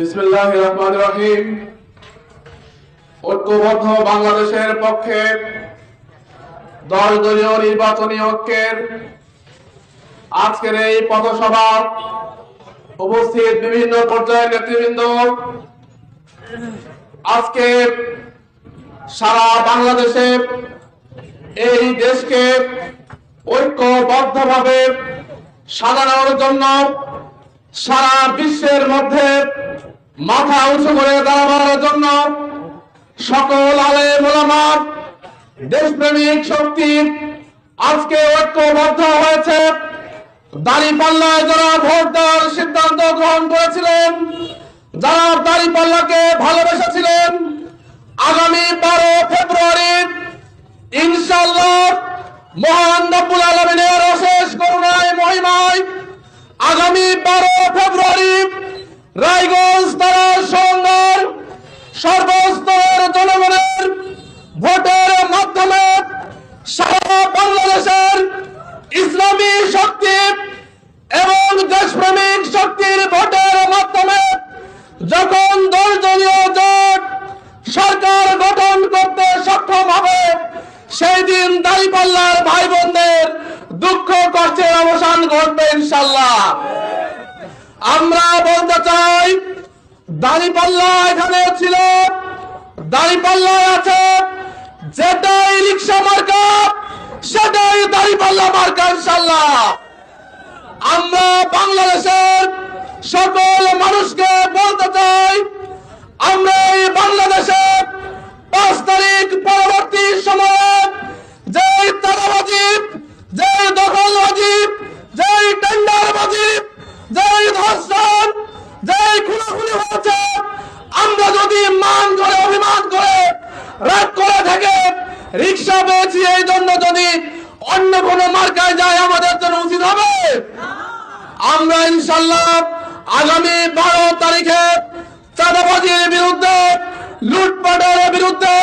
বিসমিল্লাহির রহমানির রহিম। ঐক্যবদ্ধ বাংলাদেশের পক্ষে 10 দলীয় নির্বাচনী ঐক্যের আজকের এই পথসভা উপস্থিত বিভিন্ন পর্যায়ের নেতৃবৃন্দ, আজকে সারা বাংলাদেশে এই দেশকে ঐক্যবদ্ধভাবে সাজানোর জন্য, সারা বিশ্বের মধ্যে মাথা উঁচু করে দাঁড়ানোর জন্য সকল আলেম ওলামা, দেশপ্রেমিক শক্তি আজকে ঐক্যবদ্ধ হয়েছে। দাঁড়িপাল্লায় যারা ভোট দেওয়ার সিদ্ধান্ত গ্রহণ করেছিলেন, যারা দাঁড়িপাল্লাকে ভালোবেসেছিলেন, আগামী 12 ফেব্রুয়ারি ইনশাআল্লাহ মহান রব্বুল আলামিনের অশেষ করুণায় মহিমায় আগামী 12 ফেব্রুয়ারি রায়গঞ্জ তারা সংঘর সর্বস্তরের জনগণের ভোটের মাধ্যমে সারা বাংলাদেশের ইসলামী শক্তি এবং দেশপ্রেমিক শক্তির ভোটের মাধ্যমে যখন 10 দলীয় জোট সরকার গঠন করতে সক্ষম হবে, সেই দিন দাঁড়িপাল্লার ভাই বোনদের দুঃখ কষ্টের অবসান ঘটবে ইনশাআল্লাহ। আমরা বলতে চাই, দাঁড়িপাল্লা এখানে ছিল, দাঁড়িপাল্লা আছে, যেটাই রিক্সা মার্কা সেটাই দাঁড়িপাল্লা মার্কা ইনশাআল্লাহ। আমরা বাংলাদেশের সকল মানুষকে বলতে চাই, আমরা এই বাংলাদেশে 5 তারিখ পরবর্তী সময়ে যেই চাঁদাবাজি, যেই দখলবাজি, যেই টেন্ডারবাজি, যেই ধর্ষণ, যেই খুনাখুনি হয়েছে, আমরা যদি মান করে অভিমান করে রাগ করে থেকে রিক্সা পেয়েছি এই জন্য যদি অন্য কোনো মার্কায় যায়, আমাদের জন্য উচিত হবে? আমরা ইনশাআল্লাহ আগামী 12 তারিখে চাঁদাবাজির বিরুদ্ধে, লুটপাটের বিরুদ্ধে,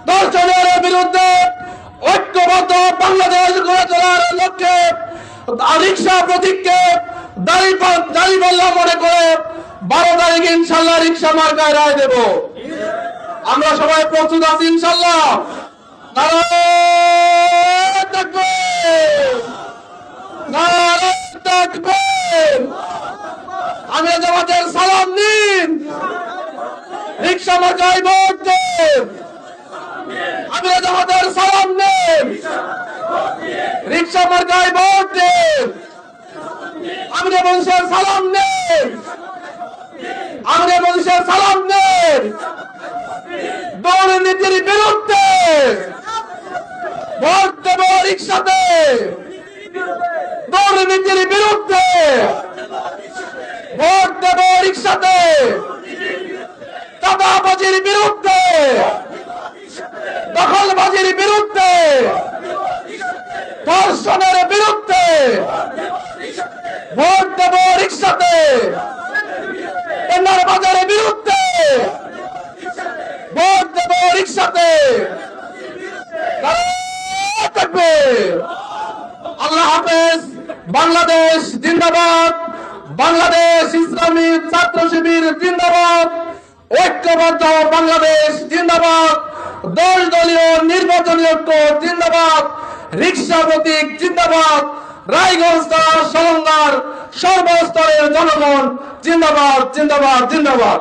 ধর্ষণের বিরুদ্ধে ঐক্যবদ্ধ বাংলাদেশ গড়ে তোলার লক্ষ্যে রিক্সা প্রতীককে দাঁড়িপাল্লা মনে করে 12 তারিখে ইনশাআল্লাহ রিক্সা মার্কায় রায় দেব। আমরা সবাই প্রস্তুত আছি ইনশাআল্লাহ। নারায়ে তাকবীর, নারায়ে তাকবীর। আমি জামাতের সালাম নিন, রিক্সা মার্কায় ভোট দিন। আমি জামাতের সালাম নিন, রিক্সা মার্কায় ভোট দিন। আমি মানুষের সালাম নিন, আমি মানুষের সালাম নিন। দুর্নীতির বিরুদ্ধে ভোট দেব রিক্সাতে, দুর্নীতির বিরুদ্ধে ভোট দেব রিক্সাতে, চাঁদাবাজির বিরুদ্ধে, দখলবাজির বিরুদ্ধে, ধর্ষণের বিরুদ্ধে ভোট দেব রিক্সাতে, টেন্ডার বাজারের বিরুদ্ধে ভোট দেব রিক্সাতে। আল্লাহ হাফেজ। বাংলাদেশ জিন্দাবাদ, বাংলাদেশ ইসলামী ছাত্র শিবির জিন্দাবাদ, ঐক্যবদ্ধ বাংলাদেশ জিন্দাবাদ, 10 দলীয় নির্বাচনী ঐক্য জিন্দাবাদ, রিক্সা প্রতীক জিন্দাবাদ, রায়গঞ্জ তারা সংঘর সর্বস্তরের জনগণ জিন্দাবাদ, জিন্দাবাদ, জিন্দাবাদ।